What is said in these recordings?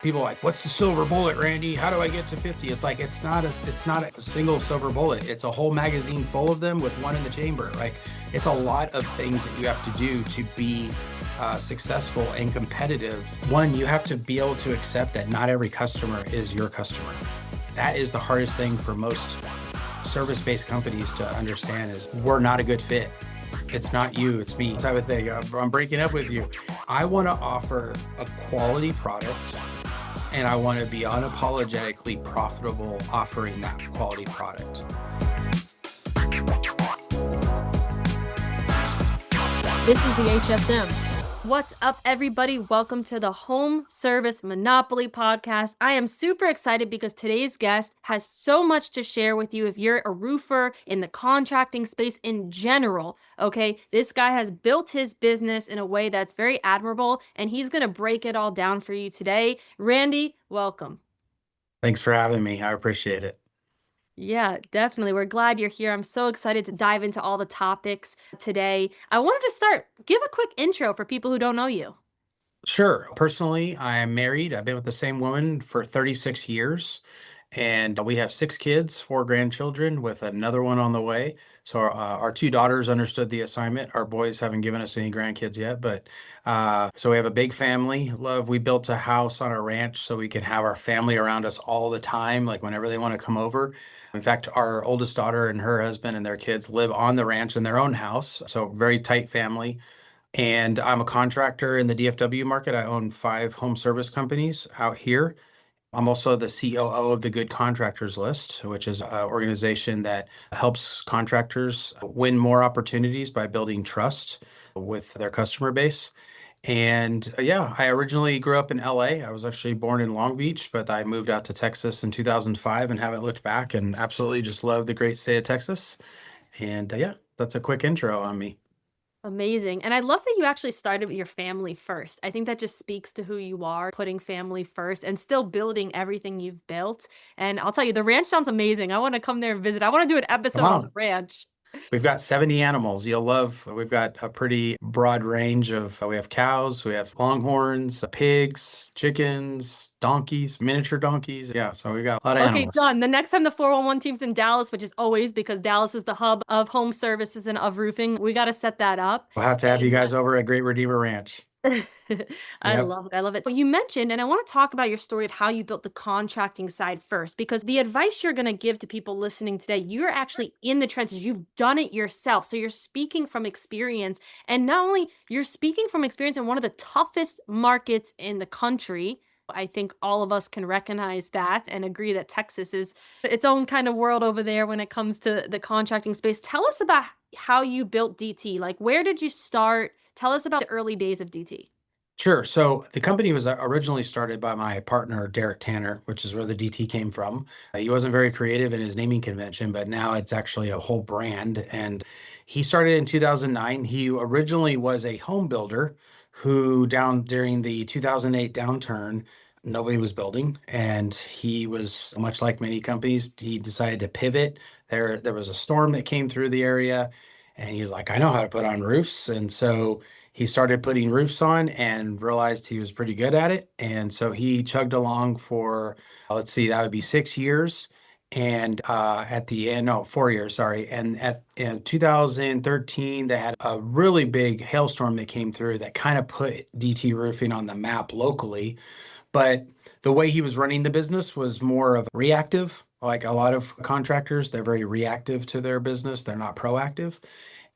People are like, what's the silver bullet, Randy? How do I get to 50? It's like, it's not a single silver bullet. It's a whole magazine full of them with one in the chamber. Like, it's a lot of things that you have to do to be successful and competitive. One, you have to be able to accept that not every customer is your customer. That is the hardest thing for most service-based companies to understand is we're not a good fit. It's not you, it's me type of thing. I'm breaking up with you. I want to offer a quality product and I want to be unapologetically profitable offering that quality product. This is the HSM. What's up, everybody? Welcome to the Home Service Monopoly Podcast. I am super excited because today's guest has so much to share with you if you're a roofer in the contracting space in general, okay? This guy has built his business in a way that's very admirable, and he's going to break it all down for you today. Randy, welcome. Thanks for having me. I appreciate it. Yeah, definitely. We're glad you're here. I'm so excited to dive into all the topics today. I wanted to start, give a quick intro for people who don't know you. Sure. Personally, I am married. I've been with the same woman for 36 years, and we have 6 kids, 4 grandchildren, with another one on the way. So our 2 daughters understood the assignment. Our boys haven't given us any grandkids yet, but so we have a big family. We built a house on a ranch so we can have our family around us all the time, like whenever they want to come over. In fact, our oldest daughter and her husband and their kids live on the ranch in their own house, so very tight family. And I'm a contractor in the DFW market. I own 5 home service companies out here. I'm also the COO of the Good Contractors List, which is an organization that helps contractors win more opportunities by building trust with their customer base. And yeah, I originally grew up in LA. I was actually born in Long Beach, but I moved out to Texas in 2005 and haven't looked back and absolutely just love the great state of Texas. And yeah, that's a quick intro on me. Amazing. And I love that you actually started with your family first. I think that just speaks to who you are, putting family first and still building everything you've built. And I'll tell you, the ranch sounds amazing. I want to come there and visit. I want to do an Come episode on the on. ranch. We've got 70 animals. You'll love, we've got a pretty broad range of, we have cows, we have longhorns, pigs, chickens, donkeys, miniature donkeys. Yeah, so we got a lot of Okay, animals. done. The next time the 411 team's in Dallas, which is always because Dallas is the hub of home services and of roofing, we got to set that up. We'll have to have you And guys over at Great Redeemer Ranch. I Yep. love it. I love it. Well, you mentioned, and I want to talk about your story of how you built the contracting side first, because the advice you're going to give to people listening today, you're actually in the trenches. You've done it yourself. So you're speaking from experience. And not only you're speaking from experience in one of the toughest markets in the country. I think all of us can recognize that and agree that Texas is its own kind of world over there when it comes to the contracting space. Tell us about how you built DT. Like, where did you start? Tell us about the early days of DT. Sure. So the company was originally started by my partner, Derek Tanner, which is where the DT came from. He wasn't very creative in his naming convention, but now it's actually a whole brand. And he started in 2009. He originally was a home builder who, down during the 2008 downturn, nobody was building. And he was, much like many companies, he decided to pivot. There was a storm that came through the area, and he was like, I know how to put on roofs. And so he started putting roofs on and realized he was pretty good at it. And so he chugged along for, let's see, that would be 6 years. And at the end, no, 4 years, sorry. And in 2013, they had a really big hailstorm that came through that kind of put DT roofing on the map locally. But the way he was running the business was more of reactive. Like a lot of contractors, they're very reactive to their business. They're not proactive.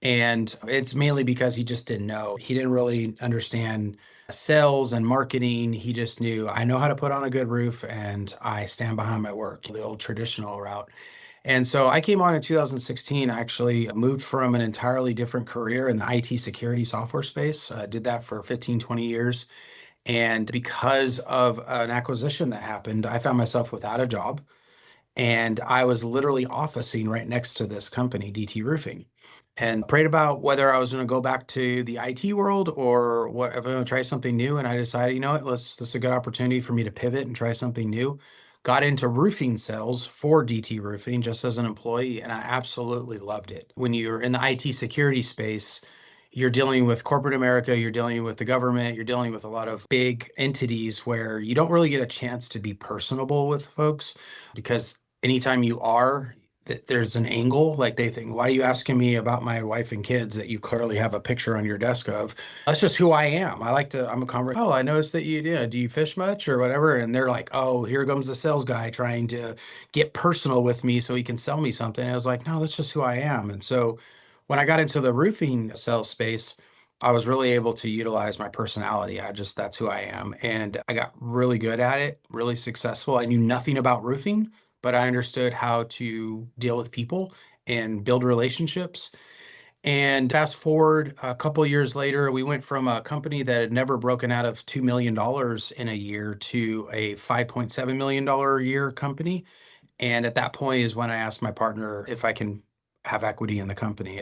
And it's mainly because he just didn't know. He didn't really understand sales and marketing. He just knew, I know how to put on a good roof and I stand behind my work, the old traditional route. And so I came on in 2016. I actually moved from an entirely different career in the IT security software space. Did that for 15, 20 years. And because of an acquisition that happened, I found myself without a job. And I was literally officing right next to this company, DT Roofing, and prayed about whether I was going to go back to the IT world or what, if I'm going to try something new. And I decided, you know what, this is a good opportunity for me to pivot and try something new. Got into roofing sales for DT Roofing just as an employee, and I absolutely loved it. When you're in the IT security space, you're dealing with corporate America, you're dealing with the government, you're dealing with a lot of big entities where you don't really get a chance to be personable with folks because anytime you are, there's an angle. Like they think, why are you asking me about my wife and kids that you clearly have a picture on your desk of? That's just who I am. I'm a convert. Oh, I noticed that do you fish much or whatever? And they're like, oh, here comes the sales guy trying to get personal with me so he can sell me something. And I was like, no, that's just who I am. And so when I got into the roofing sales space, I was really able to utilize my personality. That's who I am. And I got really good at it, really successful. I knew nothing about roofing, but I understood how to deal with people and build relationships. And fast forward a couple years later, we went from a company that had never broken out of $2 million in a year to a $5.7 million a year company. And at that point is when I asked my partner if I can have equity in the company.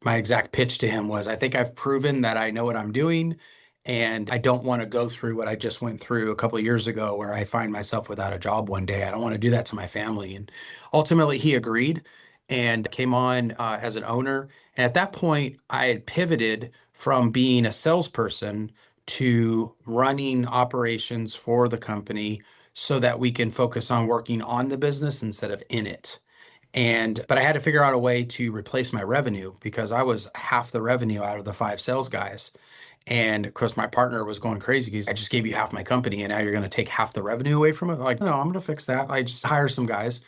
My exact pitch to him was, I think I've proven that I know what I'm doing, and I don't want to go through what I just went through a couple of years ago, where I find myself without a job one day. I don't want to do that to my family. And ultimately, he agreed and came on as an owner. And at that point, I had pivoted from being a salesperson to running operations for the company so that we can focus on working on the business instead of in it. But I had to figure out a way to replace my revenue because I was half the revenue out of the five sales guys. And of course, my partner was going crazy because I just gave you half my company and now you're going to take half the revenue away from it. Like, no, I'm going to fix that. I just hire some guys.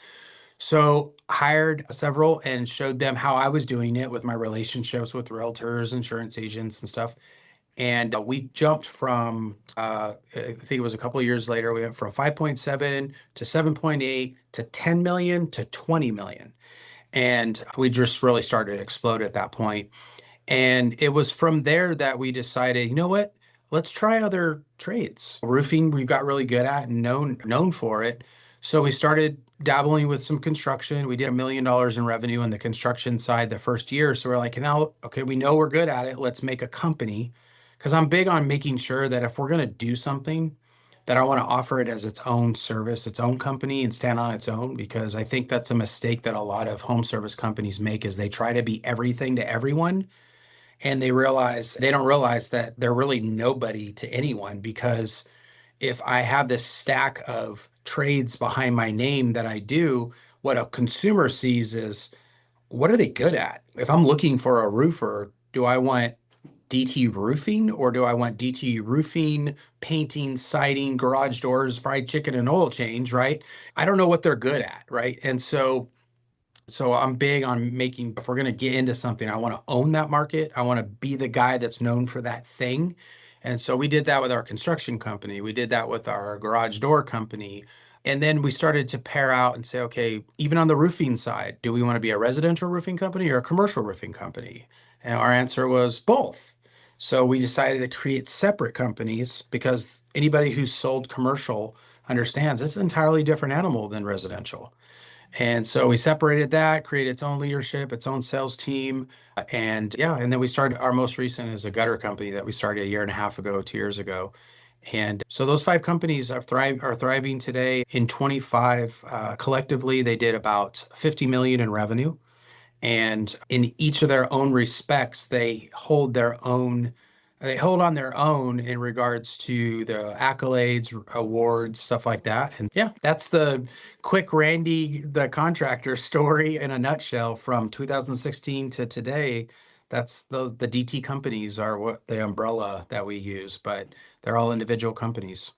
So hired several and showed them how I was doing it with my relationships with realtors, insurance agents, and stuff. And we jumped from, I think it was a couple of years later, we went from 5.7 to 7.8 to 10 million to 20 million. And we just really started to explode at that point. And it was from there that we decided, you know what? Let's try other trades. Roofing, we got really good at and known for it. So we started dabbling with some construction. We did $1 million in revenue on the construction side the first year. So we're like, now, okay, we know we're good at it. Let's make a company. Because I'm big on making sure that if we're going to do something, that I want to offer it as its own service, its own company, and stand on its own. Because I think that's a mistake that a lot of home service companies make is they try to be everything to everyone, and they don't realize that they're really nobody to anyone. Because if I have this stack of trades behind my name that I do, what a consumer sees is, what are they good at? If I'm looking for a roofer, do I want DT roofing or do I want DT roofing, painting, siding, garage doors, fried chicken, and oil change, right? I don't know what they're good at, right? And so I'm big on making, if we're going to get into something, I want to own that market. I want to be the guy that's known for that thing. And so we did that with our construction company. We did that with our garage door company. And then we started to pair out and say, okay, even on the roofing side, do we want to be a residential roofing company or a commercial roofing company? And our answer was both. So we decided to create separate companies because anybody who's sold commercial understands it's an entirely different animal than residential. And so we separated that, created its own leadership, its own sales team. And yeah, and then we started our most recent is a gutter company that we started a year and a half ago, 2 years ago. And so those five companies are thriving today. In 25, collectively, they did about 50 million in revenue. And in each of their own respects, they hold on their own in regards to the accolades, awards, stuff like that. And yeah, that's the quick Randy the contractor story in a nutshell from 2016 to today. The DT companies are what the umbrella that we use, but they're all individual companies.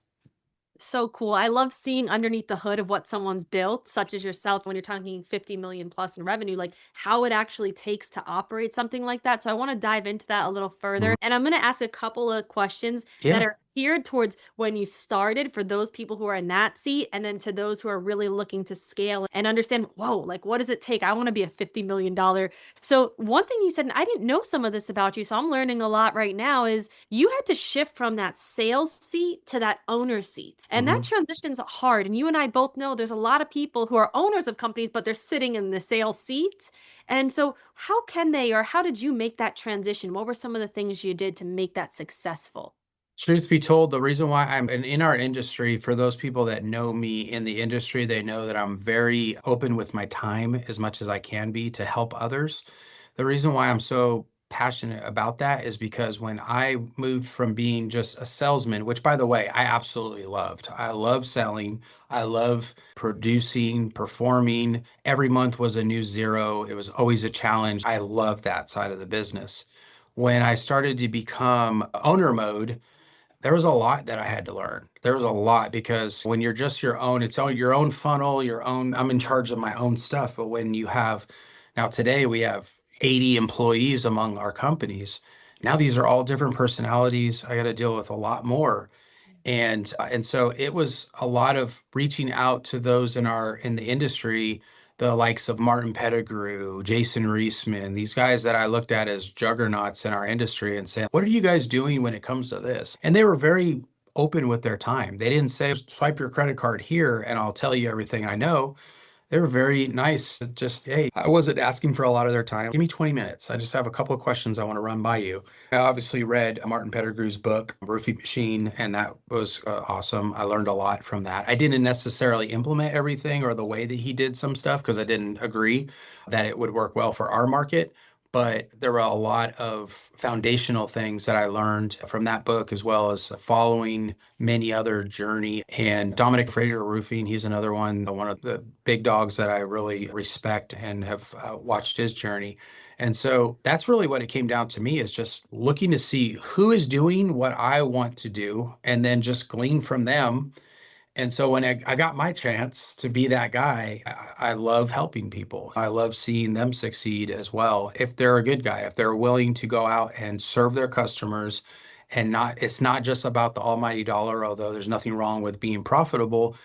So cool. I love seeing underneath the hood of what someone's built, such as yourself, when you're talking 50 million plus in revenue, like how it actually takes to operate something like that. So I want to dive into that a little Mhm. further. And I'm going to ask a couple of questions that Yeah. are geared towards when you started for those people who are in that seat, and then to those who are really looking to scale and understand, whoa, like what does it take? I want to be a $50 million. So one thing you said, and I didn't know some of this about you, so I'm learning a lot right now, is you had to shift from that sales seat to that owner seat. And that Mhm. transition's hard. And you and I both know there's a lot of people who are owners of companies, but they're sitting in the sales seat. And so, how can they, or how did you make that transition? What were some of the things you did to make that successful? Truth be told, the reason why I'm in our industry, for those people that know me in the industry, they know that I'm very open with my time as much as I can be to help others. The reason why I'm so passionate about that is because when I moved from being just a salesman, which by the way, I absolutely loved. I love selling. I love producing, performing. Every month was a new zero. It was always a challenge. I love that side of the business. When I started to become owner mode, there was a lot that I had to learn. There was a lot because when you're just your own, it's all your own funnel, your own, I'm in charge of my own stuff. But when you have, now today we have 80 employees among our companies. Now these are all different personalities. I got to deal with a lot more. And so it was a lot of reaching out to those in the industry, the likes of Martin Pettigrew, Jason Reisman, these guys that I looked at as juggernauts in our industry and said, "What are you guys doing when it comes to this?" And they were very open with their time. They didn't say, "Swipe your credit card here and I'll tell you everything I know." They were very nice. Just, hey, I wasn't asking for a lot of their time. Give me 20 minutes. I just have a couple of questions I want to run by you. I obviously read Martin Pettigrew's book, Roofing Machine, and that was awesome. I learned a lot from that. I didn't necessarily implement everything or the way that he did some stuff because I didn't agree that it would work well for our market. But there were a lot of foundational things that I learned from that book, as well as following many other journey. And Dominic Fraser Roofing, he's another one of the big dogs that I really respect and have watched his journey. And so that's really what it came down to me, is just looking to see who is doing what I want to do and then just glean from them. And so when I got my chance to be that guy, I love helping people. I love seeing them succeed as well. If they're a good guy, if they're willing to go out and serve their customers and it's not just about the almighty dollar, although there's nothing wrong with being profitable.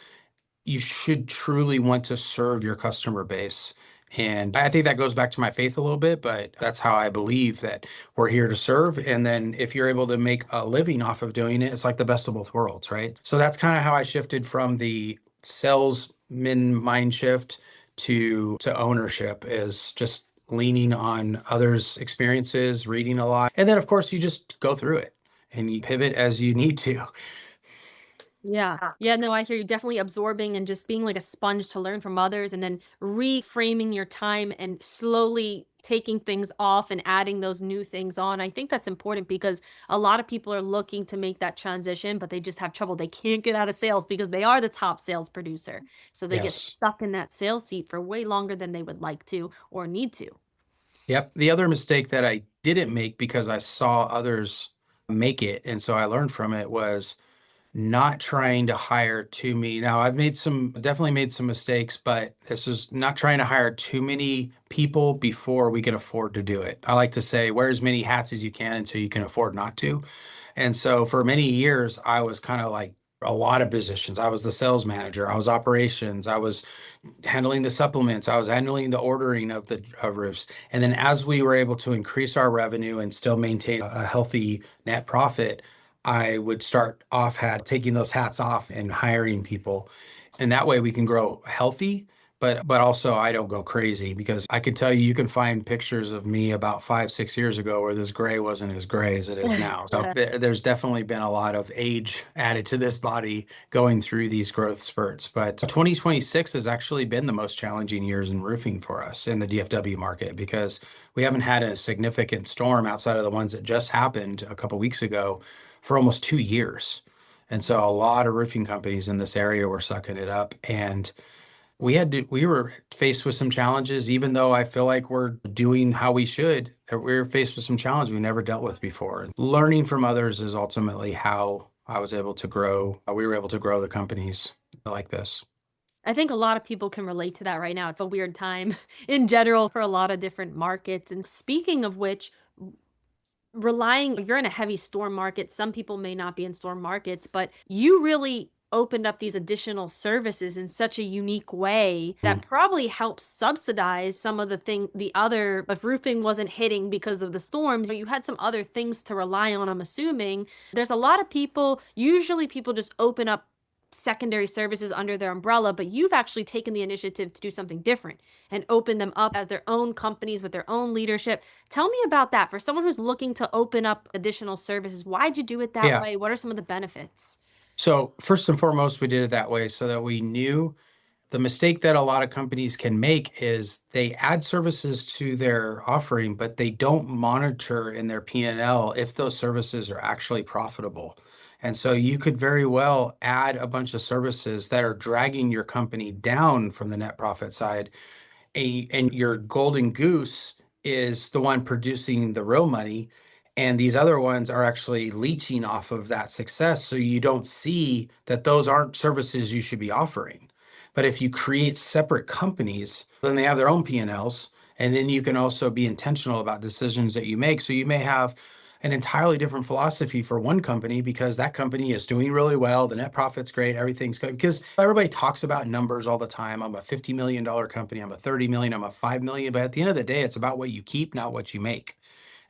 You should truly want to serve your customer base. And I think that goes back to my faith a little bit, but that's how I believe that we're here to serve. And then if you're able to make a living off of doing it, it's like the best of both worlds, right? So that's kind of how I shifted from the salesman mind shift to ownership, is just leaning on others' experiences, reading a lot. And then of course you just go through it and you pivot as you need to. Yeah. Yeah, no, I hear you. Definitely absorbing and just being like a sponge to learn from others and then reframing your time and slowly taking things off and adding those new things on. I think that's important because a lot of people are looking to make that transition, but they just have trouble. They can't get out of sales because they are the top sales producer. So they get Yes. stuck in that sales seat for way longer than they would like to or need to. Yep. The other mistake that I didn't make because I saw others make it, and so I learned from it, was not trying to hire too many. Now, definitely made some mistakes, but this is not trying to hire too many people before we can afford to do it. I like to say, wear as many hats as you can until you can afford not to. And so for many years, I was kind of like a lot of positions. I was the sales manager, I was operations, I was handling the supplements. I was handling the ordering of the roofs. And then as we were able to increase our revenue and still maintain a healthy net profit, I would start off had taking those hats off and hiring people. And that way we can grow healthy, but also I don't go crazy, because I can tell you, you can find pictures of me about 5, 6 years ago where this gray wasn't as gray as it is now. So there's definitely been a lot of age added to this body going through these growth spurts. But 2026 has actually been the most challenging years in roofing for us in the DFW market, because we haven't had a significant storm outside of the ones that just happened a couple weeks ago for almost 2 years. And so a lot of roofing companies in this area were sucking it up. And we were faced with some challenges, even though I feel like we're doing how we should. We were faced with some challenges we never dealt with before. Learning from others is ultimately how I was able to grow. We were able to grow the companies like this. I think a lot of people can relate to that right now. It's a weird time in general for a lot of different markets. And speaking of which, you're in a heavy storm market. Some people may not be in storm markets, but you really opened up these additional services in such a unique way Hmm. that probably helps subsidize some of the other, if roofing wasn't hitting because of the storms, but you had some other things to rely on. I'm assuming there's a lot of people, usually people just open up secondary services under their umbrella, but you've actually taken the initiative to do something different and open them up as their own companies with their own leadership. Tell me about that. For someone who's looking to open up additional services, why'd you do it that Yeah. way? What are some of the benefits? So first and foremost, we did it that way so that we knew The mistake that a lot of companies can make is they add services to their offering, but they don't monitor in their P&L if those services are actually profitable. And so you could very well add a bunch of services that are dragging your company down from the net profit side, and your golden goose is the one producing the real money, and these other ones are actually leeching off of that success, so you don't see that those aren't services you should be offering. But if you create separate companies, then they have their own P&Ls, and then you can also be intentional about decisions that you make. So you may have an entirely different philosophy for one company because that company is doing really well, the net profit's great, everything's good. Because everybody talks about numbers all the time. I'm a $50 million company, I'm a 30 million, I'm a 5 million. But at the end of the day, it's about what you keep, not what you make.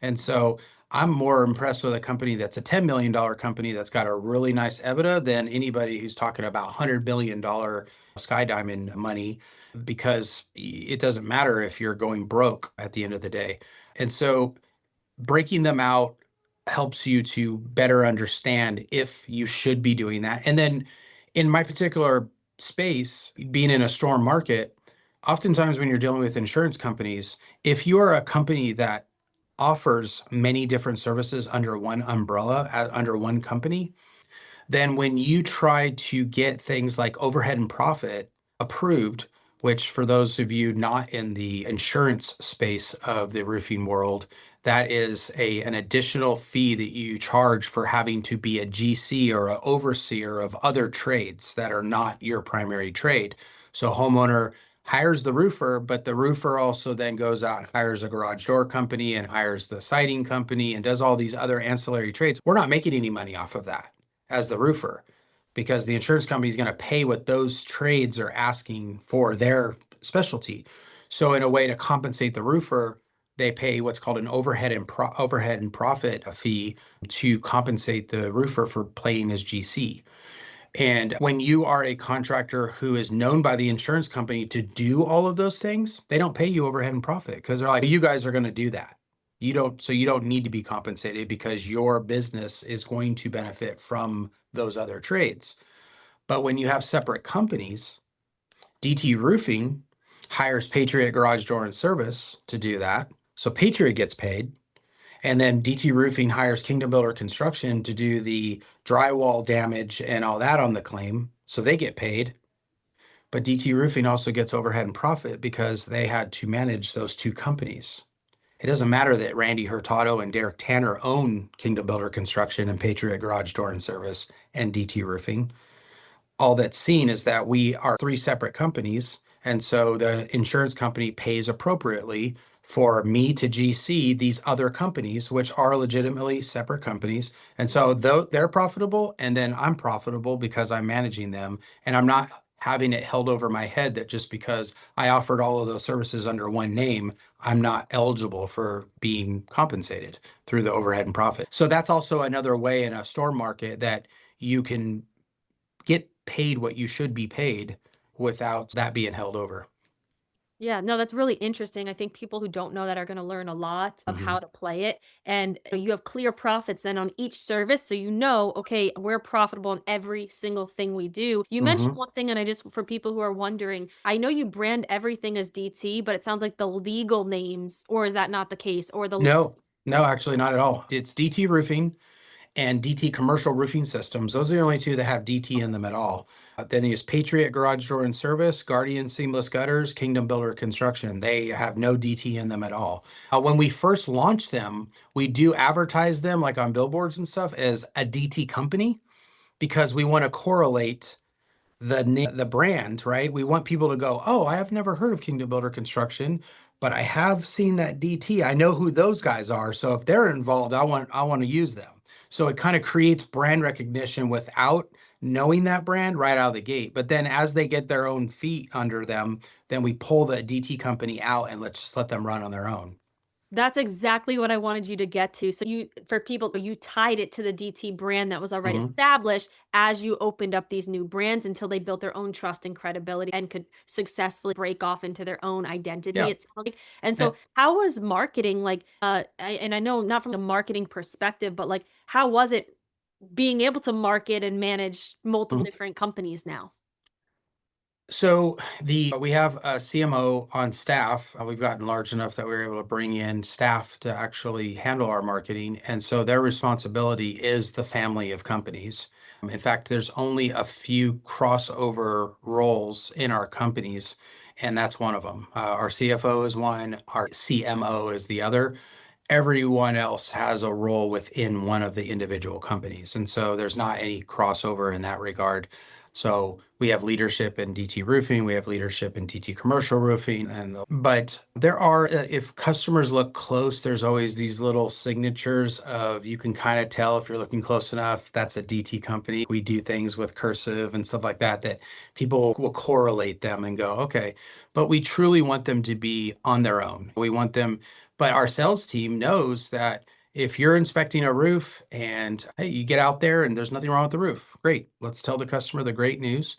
And so I'm more impressed with a company that's a $10 million company that's got a really nice EBITDA than anybody who's talking about $100 billion sky diamond money, because it doesn't matter if you're going broke at the end of the day. And so breaking them out helps you to better understand if you should be doing that. And then in my particular space, being in a storm market, oftentimes when you're dealing with insurance companies, if you are a company that offers many different services under one umbrella, under one company, then when you try to get things like overhead and profit approved, which for those of you not in the insurance space of the roofing world, that is an additional fee that you charge for having to be a GC or an overseer of other trades that are not your primary trade. So homeowner hires the roofer, but the roofer also then goes out and hires a garage door company and hires the siding company and does all these other ancillary trades. We're not making any money off of that as the roofer, because the insurance company is going to pay what those trades are asking for their specialty. So in a way to compensate the roofer, they pay what's called an overhead and profit a fee to compensate the roofer for playing as GC. And when you are a contractor who is known by the insurance company to do all of those things, they don't pay you overhead and profit because they're like, you guys are going to do that. You don't, so you don't need to be compensated because your business is going to benefit from those other trades. But when you have separate companies, DT Roofing hires Patriot Garage Door and Service to do that. So Patriot gets paid. And then DT Roofing hires Kingdom Builder Construction to do the drywall damage and all that on the claim. So they get paid. But DT Roofing also gets overhead and profit because they had to manage those two companies. It doesn't matter that Randy Hurtado and Derek Tanner own Kingdom Builder Construction and Patriot Garage Door and Service and DT Roofing. All that's seen is that we are three separate companies. And so the insurance company pays appropriately for me to GC these other companies, which are legitimately separate companies. And so they're profitable, and then I'm profitable because I'm managing them. And I'm not having it held over my head that just because I offered all of those services under one name, I'm not eligible for being compensated through the overhead and profit. So that's also another way in a storm market that you can get paid what you should be paid without that being held over. Yeah, no, that's really interesting. I think people who don't know that are going to learn a lot of Mm-hmm. how to play it. And you have clear profits then on each service. So you know, okay, we're profitable in every single thing we do. You mentioned Mm-hmm. one thing, and I just, for people who are wondering, I know you brand everything as DT, but it sounds like the legal names, or is that not the case? Or the No, no, actually not at all. It's DT Roofing and DT Commercial Roofing Systems. Those are the only two that have DT in them at all. Then there's Patriot Garage Door and Service, Guardian Seamless Gutters, Kingdom Builder Construction. They have no DT in them at all. When we first launched them, we do advertise them like on billboards and stuff as a DT company because we want to correlate the brand, right? We want people to go, oh, I have never heard of Kingdom Builder Construction, but I have seen that DT. I know who those guys are. So if they're involved, I want to use them. So it kind of creates brand recognition without knowing that brand right out of the gate. But then as they get their own feet under them, then we pull the DT company out and let's just let them run on their own. That's exactly what I wanted you to get to. So you, for people, you tied it to the DT brand that was already Hmm. established as you opened up these new brands until they built their own trust and credibility and could successfully break off into their own identity. Yeah. It sounds like. And Eh, so how was marketing like, and I know not from a marketing perspective, but like, how was it being able to market and manage multiple mhm. different companies now? So we have a CMO on staff. We've gotten large enough that we were able to bring in staff to actually handle our marketing, and so their responsibility is the family of companies. In fact, there's only a few crossover roles in our companies, and that's one of them. Our CFO is one, our CMO is the other. Everyone else has a role within one of the individual companies. And so there's not any crossover in that regard. So we have leadership in DT roofing, we have leadership in DT commercial roofing, but there are, if customers look close, there's always these little signatures of you can kind of tell if you're looking close enough, that's a DT company. We do things with cursive and stuff like that that people will correlate them and go, okay, but we truly want them to be on their own. We want them, but our sales team knows that if you're inspecting a roof and hey, you get out there and there's nothing wrong with the roof, great. Let's tell the customer the great news.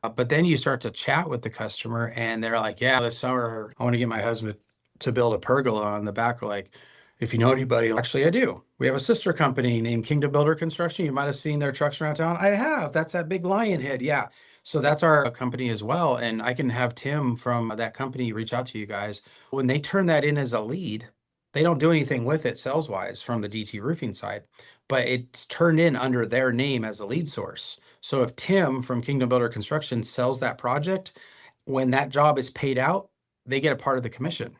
But then you start to chat with the customer and they're like, yeah, this summer I want to get my husband to build a pergola on the back. We're like, if you know anybody, actually, I do. We have a sister company named Kingdom Builder Construction. You might have seen their trucks around town. I have. That's that big lion head. Yeah. So that's our company as well. And I can have Tim from that company reach out to you guys. When they turn that in as a lead, they don't do anything with it sales wise from the DT roofing side, but it's turned in under their name as a lead source. So if Tim from Kingdom Builder Construction sells that project, when that job is paid out, they get a part of the commission.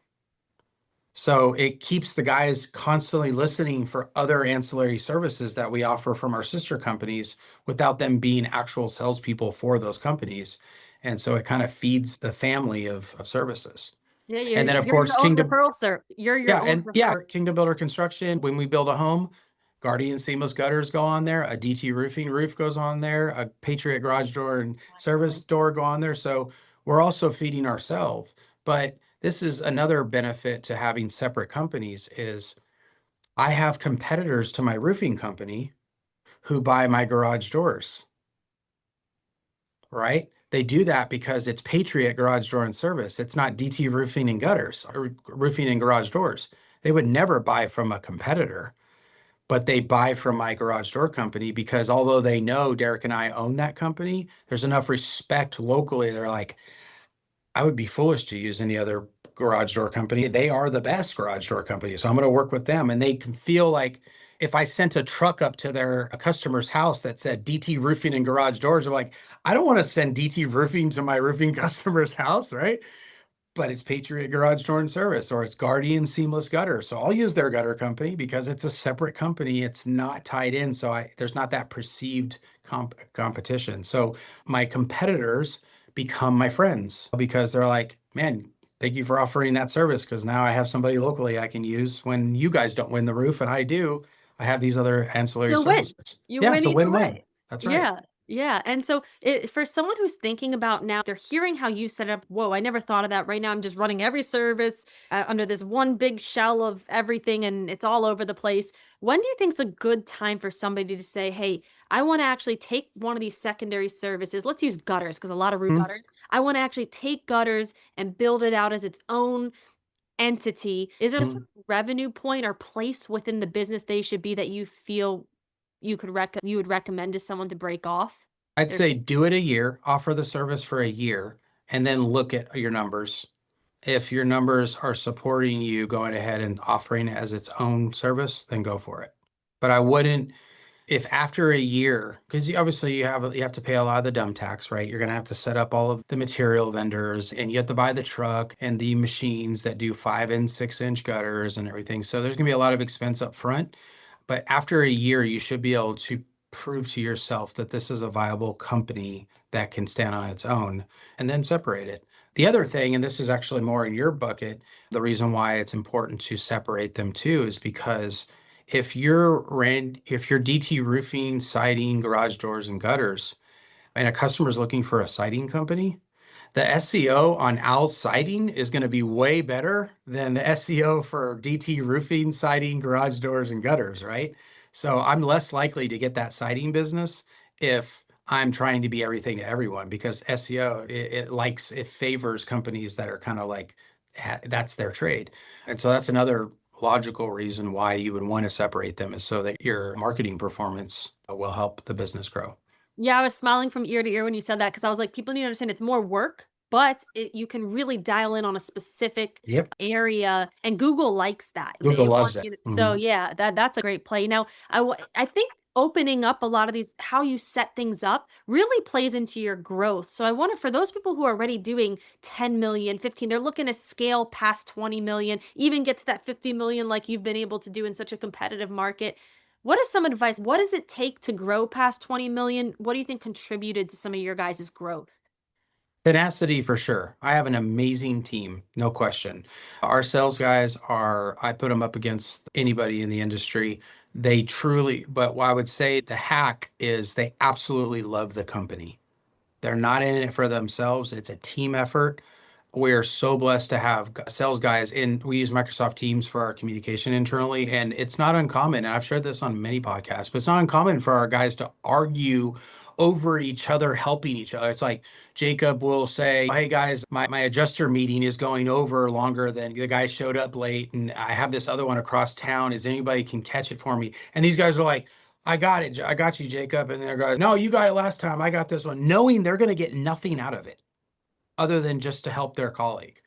So it keeps the guys constantly listening for other ancillary services that we offer from our sister companies without them being actual salespeople for those companies. And so it kind of feeds the family of services. Yeah, And then of you're course, your own referral, sir. You're your own referral. Kingdom Builder Construction, when we build a home, Guardian seamless gutters go on there, a DT roofing roof goes on there, a Patriot garage door and service door go on there. So we're also feeding ourselves. But this is another benefit to having separate companies is I have competitors to my roofing company who buy my garage doors, right? They do that because it's Patriot garage door and service. It's not DT roofing and gutters or roofing and garage doors. They would never buy from a competitor, but they buy from my garage door company because although they know Derek and I own that company, there's enough respect locally. They're like, I would be foolish to use any other garage door company. They are the best garage door company. So I'm going to work with them. And they can feel like if I sent a truck up to their customer's house that said DT roofing and garage doors, they're like, I don't want to send DT roofing to my roofing customer's house, right? But it's Patriot Garage Door and Service or it's Guardian Seamless Gutter. So I'll use their gutter company because it's a separate company. It's not tied in. So there's not that perceived competition. So my competitors become my friends because they're like, man, thank you for offering that service because now I have somebody locally I can use when you guys don't win the roof and I do. I have these other ancillary You'll win. services. You Yeah, win it's a either win-win. way. That's right. Yeah, yeah, and so for someone who's thinking about now, they're hearing how you set up, "Whoa, I never thought of that. Right now, I'm just running every service, under this one big shell of everything, and it's all over the place." When do you think is a good time for somebody to say, "Hey, I wanna actually take one of these secondary services." Let's use gutters because a lot of roof Mhm. gutters. I wanna actually take gutters and build it out as its own entity. Is there a Mhm. certain revenue point or place within the business they should be that you feel you would recommend to someone to break off? I'd There's say do it a year, offer the service for a year, and then look at your numbers. If your numbers are supporting you going ahead and offering it as its own service, then go for it. But I wouldn't, if after a year, because obviously you have to pay a lot of the dump tax, right? You're gonna have to set up all of the material vendors and you have to buy the truck and the machines that do 5 and 6 inch gutters and everything. So there's gonna be a lot of expense up front. But after a year, you should be able to prove to yourself that this is a viable company that can stand on its own and then separate it. The other thing, and this is actually more in your bucket, the reason why it's important to separate them too is because if you're DT roofing, siding, garage doors, and gutters, and a customer is looking for a siding company, the SEO on Al's siding is going to be way better than the SEO for DT roofing, siding, garage doors, and gutters, right? So I'm less likely to get that siding business if I'm trying to be everything to everyone because SEO, it favors companies that are kind of like, that's their trade. And so that's another logical reason why you would want to separate them is so that your marketing performance will help the business grow. Yeah, I was smiling from ear to ear when you said that because I was like, people need to understand it's more work, but you can really dial in on a specific Yep. area, and Google likes that. Google They want loves it. you to, so Mhm. yeah, that's a great play. Now, I think opening up a lot of these, how you set things up, really plays into your growth. So I want to, for those people who are already doing 10 million, 15, they're looking to scale past 20 million, even get to that 50 million like you've been able to do in such a competitive market. What is some advice? What does it take to grow past 20 million? What do you think contributed to some of your guys' growth? Tenacity for sure. I have an amazing team, no question. Our sales guys are, I put them up against anybody in the industry. They truly, but what I would say the hack is they absolutely love the company. They're not in it for themselves. It's a team effort. We're so blessed to have sales guys, and we use Microsoft Teams for our communication internally. And it's not uncommon. And I've shared this on many podcasts, but it's not uncommon for our guys to argue over each other, helping each other. It's like Jacob will say, "Hey guys, my adjuster meeting is going over longer than the guy showed up late, and I have this other one across town. Is anybody can catch it for me?" And these guys are like, I got it. I got you, Jacob. And they're going, no, you got it last time. I got this one, knowing they're going to get nothing out of it other than just to help their colleague.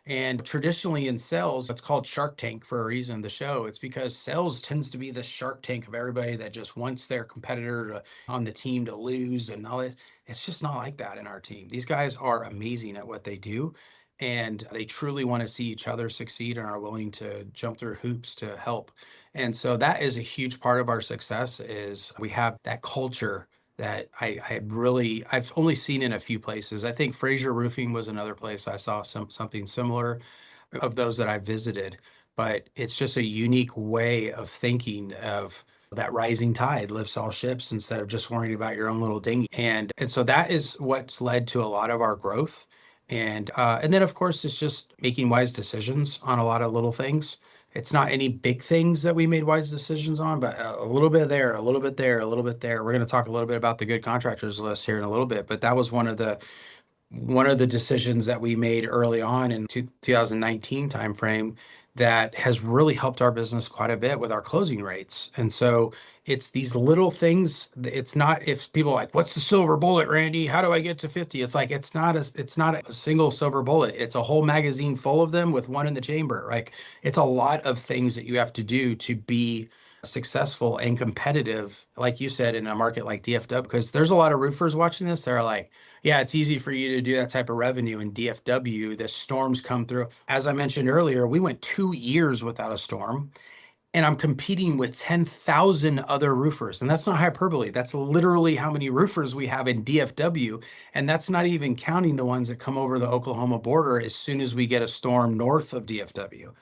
And traditionally in sales, it's called Shark Tank for a reason, the show. It's because sales tends to be the Shark Tank of everybody that just wants their competitor on the team to lose and all this. It's just not like that in our team. These guys are amazing at what they do. And they truly want to see each other succeed and are willing to jump through hoops to help. And so that is a huge part of our success is we have that culture that I've only seen in a few places. I think Fraser Roofing was another place I saw something similar of those that I visited, but it's just a unique way of thinking of that rising tide lifts all ships instead of just worrying about your own little dinghy. And so that is what's led to a lot of our growth. And then of course it's just making wise decisions on a lot of little things. It's not any big things that we made wise decisions on, but a little bit there, a little bit there, a little bit there. We're going to talk a little bit about the good contractors list here in a little bit, but that was one of the decisions that we made early on in 2019 timeframe that has really helped our business quite a bit with our closing rates. And so it's these little things. It's not if people are like, what's the silver bullet, Randy? How do I get to 50? It's like it's not a single silver bullet. It's a whole magazine full of them with one in the chamber. Like it's a lot of things that you have to do to be successful and competitive, like you said, in a market like DFW, because there's a lot of roofers watching this. They're like, yeah, it's easy for you to do that type of revenue in DFW. The storms come through. As I mentioned earlier, we went 2 years without a storm, and I'm competing with 10,000 other roofers. And that's not hyperbole. That's literally how many roofers we have in DFW. And that's not even counting the ones that come over the Oklahoma border as soon as we get a storm north of DFW.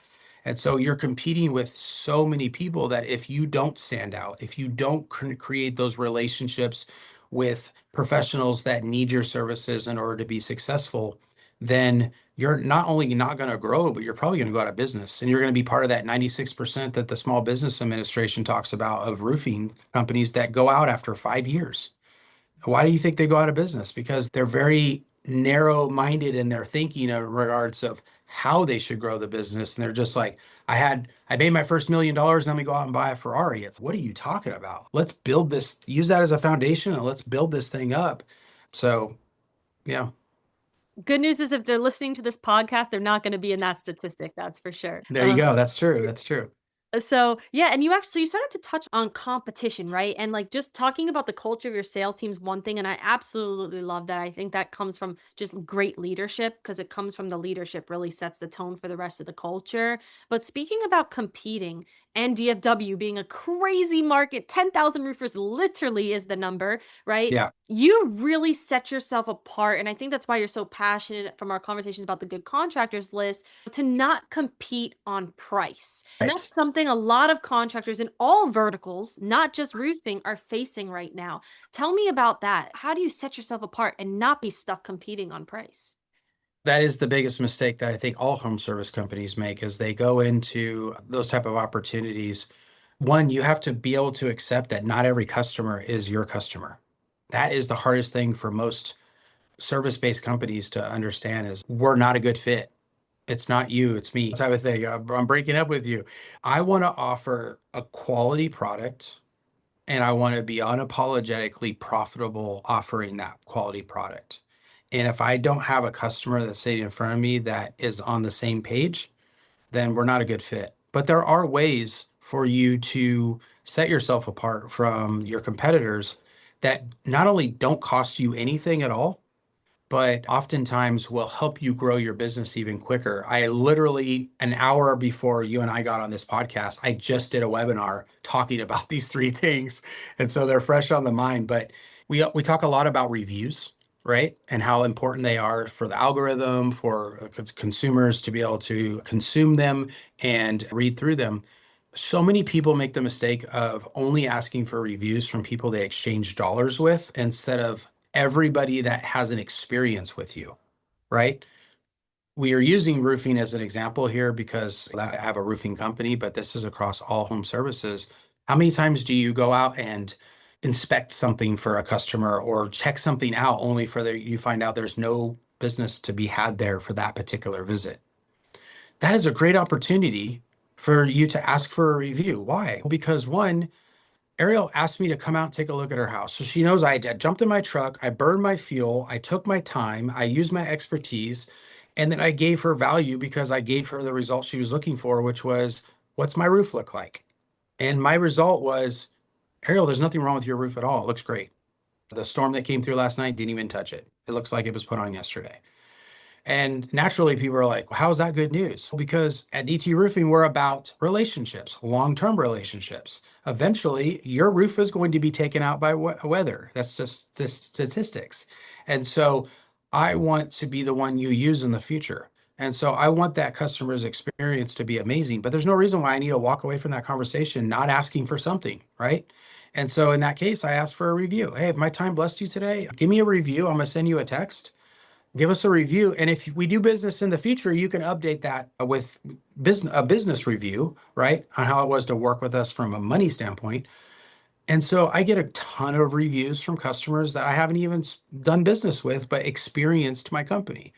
And so you're competing with so many people that if you don't stand out, if you don't create those relationships with professionals that need your services in order to be successful, then you're not only not going to grow, but you're probably going to go out of business. And you're going to be part of that 96% that the Small Business Administration talks about of roofing companies that go out after 5 years. Why do you think they go out of business? Because they're very narrow-minded in their thinking in regards of how they should grow the business. And they're just like, I made my first $1 million, and let me go out and buy a Ferrari. It's what are you talking about? Let's build this, use that as a foundation, and let's build this thing up. So, yeah, Good news is if they're listening to this podcast, they're not going to be in that statistic. That's for sure. there you go. That's true. That's true. So yeah, and you started to touch on competition, right? And like just talking about the culture of your sales team is one thing, and I absolutely love that. I think that comes from just great leadership because it comes from the leadership really sets the tone for the rest of the culture. But speaking about competing and DFW being a crazy market, 10,000 roofers literally is the number, right? Yeah. You really set yourself apart, and I think that's why you're so passionate from our conversations about the good contractors list to not compete on price. And that's Right. something a lot of contractors in all verticals, not just roofing, are facing right now. Tell me about that. How do you set yourself apart and not be stuck competing on price? That is the biggest mistake that I think all home service companies make is they go into those type of opportunities. One, you have to be able to accept that not every customer is your customer. That is the hardest thing for most service-based companies to understand is we're not a good fit. It's not you, it's me. Type of thing. I'm breaking up with you. I want to offer a quality product and I want to be unapologetically profitable offering that quality product. And if I don't have a customer that's sitting in front of me that is on the same page, then we're not a good fit. But there are ways for you to set yourself apart from your competitors that not only don't cost you anything at all, but oftentimes will help you grow your business even quicker. I literally, an hour before you and I got on this podcast, I just did a webinar talking about these three things. And so they're fresh on the mind. But we talk a lot about reviews, right? And how important they are for the algorithm, for consumers to be able to consume them and read through them. So many people make the mistake of only asking for reviews from people they exchange dollars with instead of everybody that has an experience with you, right? We are using roofing as an example here because I have a roofing company, but this is across all home services. How many times do you go out and inspect something for a customer or check something out only for you find out there's no business to be had there for that particular visit? That is a great opportunity for you to ask for a review. Why? Because one, Ariel asked me to come out and take a look at her house. So she knows I jumped in my truck, I burned my fuel, I took my time, I used my expertise, and then I gave her value because I gave her the result she was looking for, which was, what's my roof look like? And my result was, Ariel, there's nothing wrong with your roof at all. It looks great. The storm that came through last night didn't even touch it. It looks like it was put on yesterday. And naturally, people are like, well, how is that good news? Because at DT Roofing, we're about relationships, long-term relationships. Eventually, your roof is going to be taken out by weather. That's just statistics. And so I want to be the one you use in the future. And so I want that customer's experience to be amazing, but there's no reason why I need to walk away from that conversation not asking for something, right? And so in that case, I asked for a review. Hey, if my time blessed you today, give me a review. I'm going to send you a text. Give us a review. And if we do business in the future, you can update that with a business review, right? On how it was to work with us from a money standpoint. And so I get a ton of reviews from customers that I haven't even done business with, but experienced my company.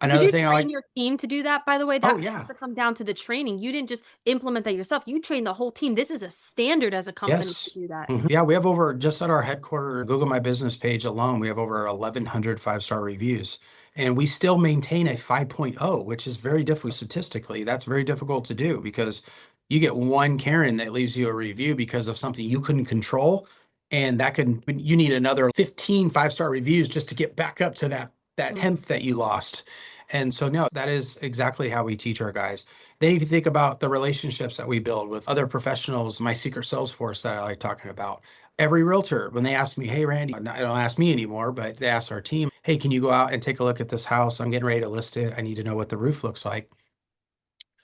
Did Another you thing I train like, your team to do that, by the way? oh That has yeah, to come down to the training. You didn't just implement that yourself. You trained the whole team. This is a standard as a company to yes. do that. Mhm. Yeah, we have over, just at our headquarters, Google My Business page alone, we have over 1,100 five-star reviews. And we still maintain a 5.0, which is very difficult statistically. That's very difficult to do because you get one Karen that leaves you a review because of something you couldn't control. And you need another 15 five-star reviews just to get back up to that Mm. 10th that you lost. And so, no, that is exactly how we teach our guys. Then if you think about the relationships that we build with other professionals, my secret sales force that I like talking about, every realtor, when they ask me, hey, Randy, they don't ask me anymore, but they ask our team, hey, can you go out and take a look at this house? I'm getting ready to list it. I need to know what the roof looks like.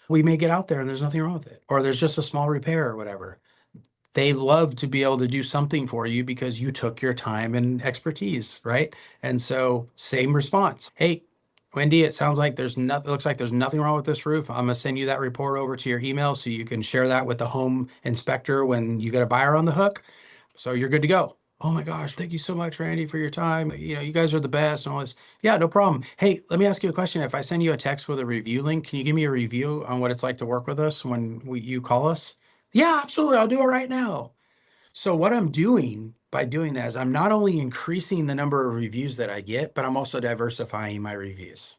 We may get out there and there's nothing wrong with it, or there's just a small repair or whatever. They love to be able to do something for you because you took your time and expertise, right? And so same response. Hey, Wendy, it sounds like it looks like there's nothing wrong with this roof. I'm gonna send you that report over to your email so you can share that with the home inspector when you get a buyer on the hook. So you're good to go. Oh my gosh, thank you so much, Randy, for your time. You guys are the best and all this. Yeah, no problem. Hey, let me ask you a question. If I send you a text with a review link, can you give me a review on what it's like to work with us when you call us? Yeah, absolutely. I'll do it right now. So what I'm doing by doing that is I'm not only increasing the number of reviews that I get, but I'm also diversifying my reviews,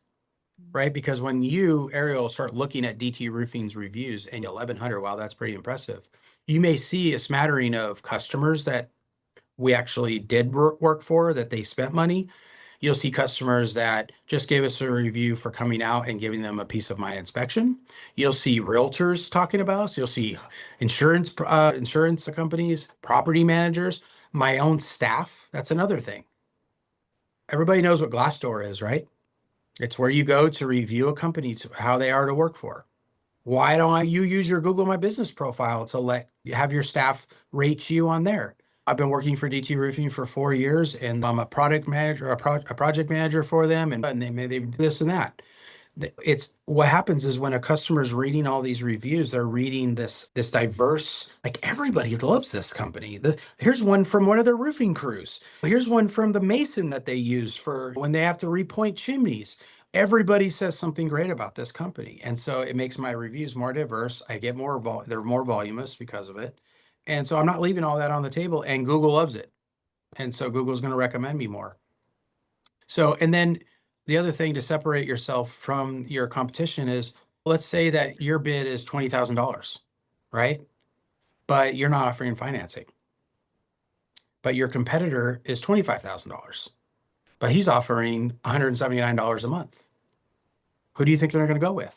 right? Because when you, Ariel, start looking at DT Roofing's reviews and 1,100, wow, that's pretty impressive. You may see a smattering of customers that we actually did work for, that they spent money. You'll see customers that just gave us a review for coming out and giving them a peace of mind inspection. You'll see realtors talking about us. You'll see insurance companies, property managers, my own staff. That's another thing. Everybody knows what Glassdoor is, right? It's where you go to review a company, to how they are to work for. Why don't you use your Google My Business profile to have your staff rate you on there? I've been working for DT Roofing for 4 years, and I'm a product manager, a project manager for them, and they do this and that. It's what happens is when a customer is reading all these reviews, they're reading this diverse, like everybody loves this company. Here's one from one of their roofing crews. Here's one from the mason that they use for when they have to repoint chimneys. Everybody says something great about this company. And so it makes my reviews more diverse. I get they're more voluminous because of it. And so I'm not leaving all that on the table, and Google loves it. And so Google's going to recommend me more. So, and then the other thing to separate yourself from your competition is, let's say that your bid is $20,000, right? But you're not offering financing. But your competitor is $25,000, but he's offering $179 a month. Who do you think they're going to go with?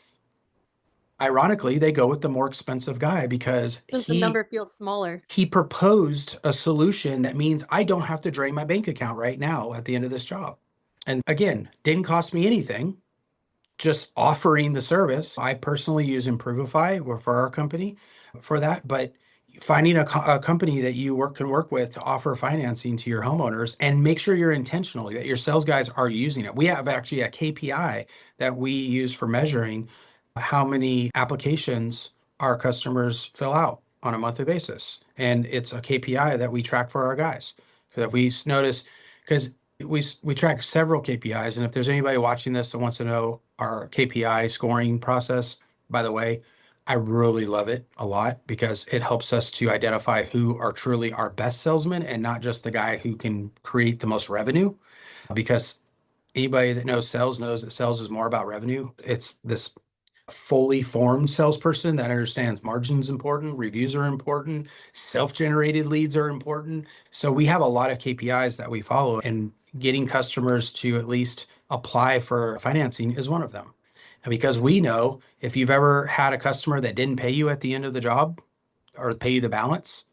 Ironically, they go with the more expensive guy because Since the number feels smaller. he proposed a solution that means I don't have to drain my bank account right now at the end of this job. And again, didn't cost me anything, just offering the service. I personally use Improvify or for our company for that, but finding a company that you can work with to offer financing to your homeowners, and make sure you're intentional, that your sales guys are using it. We have actually a KPI that we use for measuring how many applications our customers fill out on a monthly basis. And it's a KPI that we track for our guys. Because if we notice, because we track several KPIs, and if there's anybody watching this that wants to know our KPI scoring process, by the way, I really love it a lot because it helps us to identify who are truly our best salesmen and not just the guy who can create the most revenue. Because anybody that knows that sales is more about revenue. It's this fully formed salesperson that understands margins important, reviews are important, self-generated leads are important. So we have a lot of KPIs that we follow, and getting customers to at least apply for financing is one of them. And because we know if you've ever had a customer that didn't pay you at the end of the job or pay you the balance,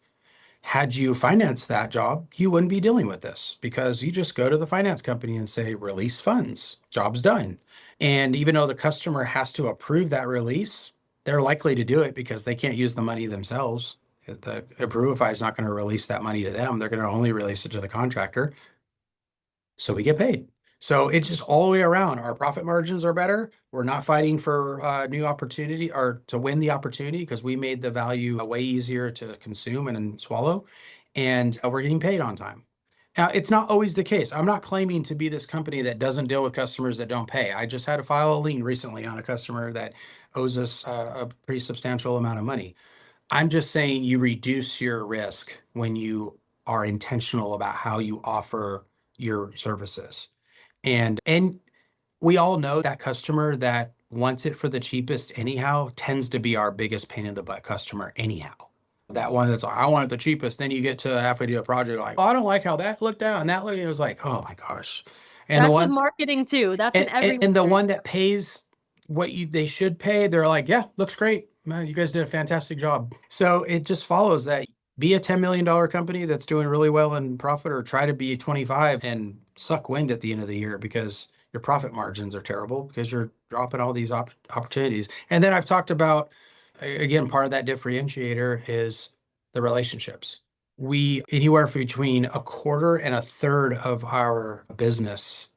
had you financed that job, you wouldn't be dealing with this because you just go to the finance company and say, release funds, job's done. And even though the customer has to approve that release, they're likely to do it because they can't use the money themselves. The Approvify is not going to release that money to them. They're going to only release it to the contractor. So we get paid. So it's just all the way around. Our profit margins are better. We're not fighting for new opportunity or to win the opportunity because we made the value way easier to consume and swallow. And we're getting paid on time. Now, it's not always the case. I'm not claiming to be this company that doesn't deal with customers that don't pay. I just had to file a lien recently on a customer that owes us a pretty substantial amount of money. I'm just saying you reduce your risk when you are intentional about how you offer your services. And we all know that customer that wants it for the cheapest anyhow tends to be our biggest pain in the butt customer anyhow. That one that's like, I want it the cheapest. Then you get to halfway to a project like, oh, I don't like how that looked out and that looked. It was like, oh my gosh. And the That's with one marketing too. That's in every and the marriage. one that pays what they should pay, they're like, yeah, looks great. Man, you guys did a fantastic job. So it just follows that be a $10 million company that's doing really well in profit, or try to be 25 and suck wind at the end of the year because your profit margins are terrible because you're dropping all these opportunities. And then I've talked about, again, part of that differentiator is the relationships. We anywhere between a quarter and a third of our business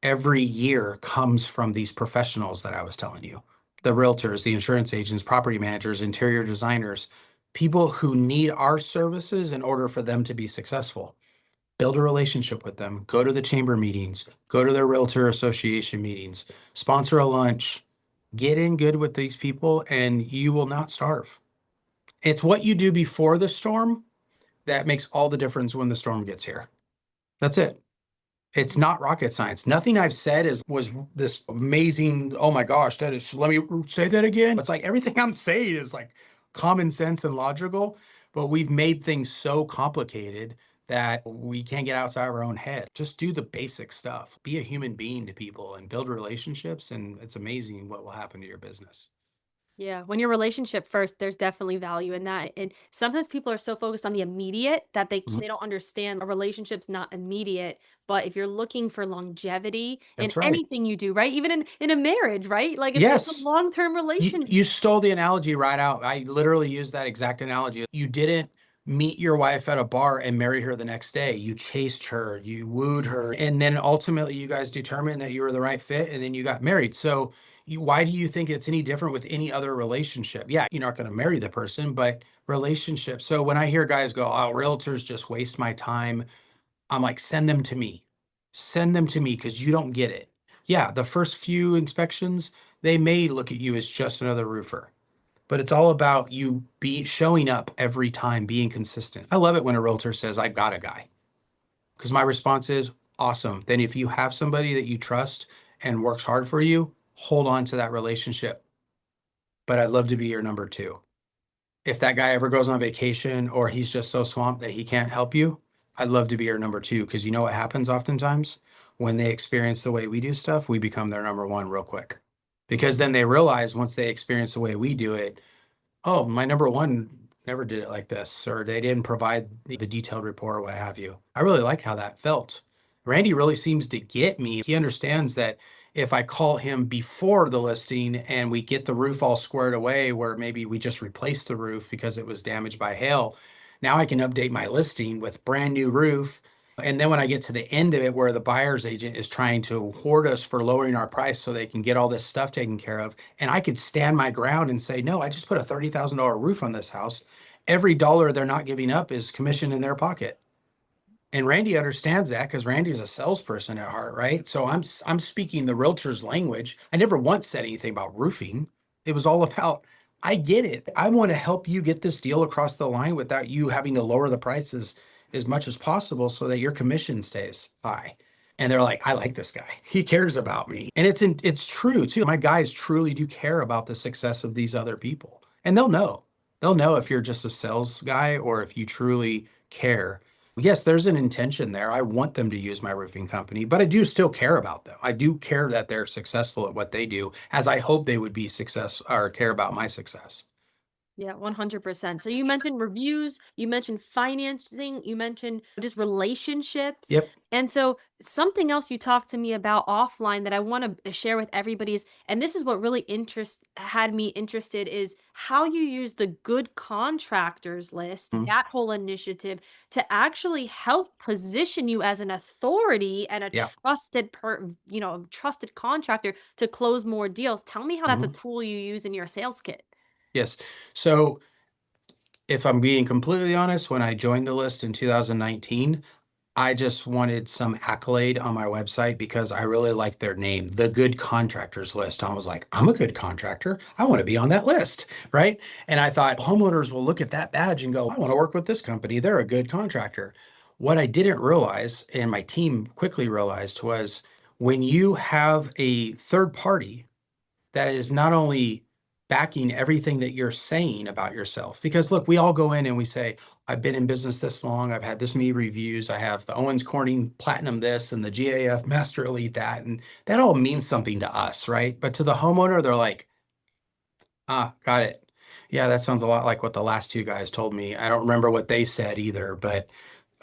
every year comes from these professionals that I was telling you, the realtors, the insurance agents, property managers, interior designers, people who need our services in order for them to be successful. Build a relationship with them, go to the chamber meetings, go to their realtor association meetings, sponsor a lunch, get in good with these people, and you will not starve. It's what you do before the storm that makes all the difference when the storm gets here. That's it. It's not rocket science. Nothing I've said was this amazing, oh my gosh, that is, let me say that again. It's like everything I'm saying is like common sense and logical, but we've made things so complicated that we can't get outside of our own head. Just do the basic stuff. Be a human being to people and build relationships, and it's amazing what will happen to your business. Yeah, when your relationship first, there's definitely value in that. And sometimes people are so focused on the immediate that Mhm. they don't understand a relationship's not immediate. But if you're looking for longevity in That's right. anything you do, right? Even in a marriage, right? Like it's a Yes. long-term You relationship. you stole the analogy right out. I literally used that exact analogy. You didn't meet your wife at a bar and marry her the next day. You chased her, you wooed her, and then ultimately you guys determined that you were the right fit, and then you got married. So why do you think it's any different with any other relationship? Yeah, you're not going to marry the person, but relationships. So when I hear guys go, "Oh, realtors just waste my time," I'm like, send them to me. Send them to me because you don't get it. Yeah, the first few inspections, they may look at you as just another roofer. but it's all about you be showing up every time, being consistent. I love it when a realtor says, I've got a guy, because my response is awesome. Then if you have somebody that you trust and works hard for you, hold on to that relationship. But I'd love to be your number two. If that guy ever goes on vacation or he's just so swamped that he can't help you, I'd love to be your number two. Because you know what happens oftentimes when they experience the way we do stuff, we become their number one real quick. Because then they realize once they experience the way we do it, oh, my number one never did it like this, or they didn't provide the detailed report or what have you. I really like how that felt. Randy really seems to get me. He understands that if I call him before the listing and we get the roof all squared away, where maybe we just replaced the roof because it was damaged by hail, now I can update my listing with brand new roof. And then when I get to the end of it, where the buyer's agent is trying to hoard us for lowering our price so they can get all this stuff taken care of, and I could stand my ground and say, no, I just put a $30,000 roof on this house. Every dollar they're not giving up is commission in their pocket. And Randy understands that because Randy's a salesperson at heart, right? So I'm speaking the realtor's language. I never once said anything about roofing. It was all about, I get it. I want to help you get this deal across the line without you having to lower the prices as much as possible so that your commission stays high. And they're like, I like this guy. He cares about me. And it's true too. My guys truly do care about the success of these other people. And they'll know. They'll know if you're just a sales guy or if you truly care. Yes, there's an intention there. I want them to use my roofing company, but I do still care about them. I do care that they're successful at what they do, as I hope they would be success or care about my success. Yeah, 100%. So you mentioned reviews, you mentioned financing, you mentioned just relationships. Yep. And so something else you talked to me about offline that I want to share with everybody is, and this is what really had me interested, is how you use the good contractors list, Mhm. that whole initiative, to actually help position you as an authority and a Yeah. trusted contractor to close more deals. Tell me how that's a Mhm. tool you use in your sales kit. Yes. So if I'm being completely honest, when I joined the list in 2019, I just wanted some accolade on my website because I really liked their name, the Good Contractors List. I was like, I'm a good contractor. I want to be on that list, right? And I thought homeowners will look at that badge and go, I want to work with this company. They're a good contractor. What I didn't realize, and my team quickly realized, was when you have a third party that is not only backing everything that you're saying about yourself. Because look, we all go in and we say, I've been in business this long, I've had this many reviews, I have the Owens Corning Platinum this and the GAF Master Elite that, and that all means something to us, right? But to the homeowner, they're like, ah, got it. Yeah, that sounds a lot like what the last two guys told me. I don't remember what they said either, but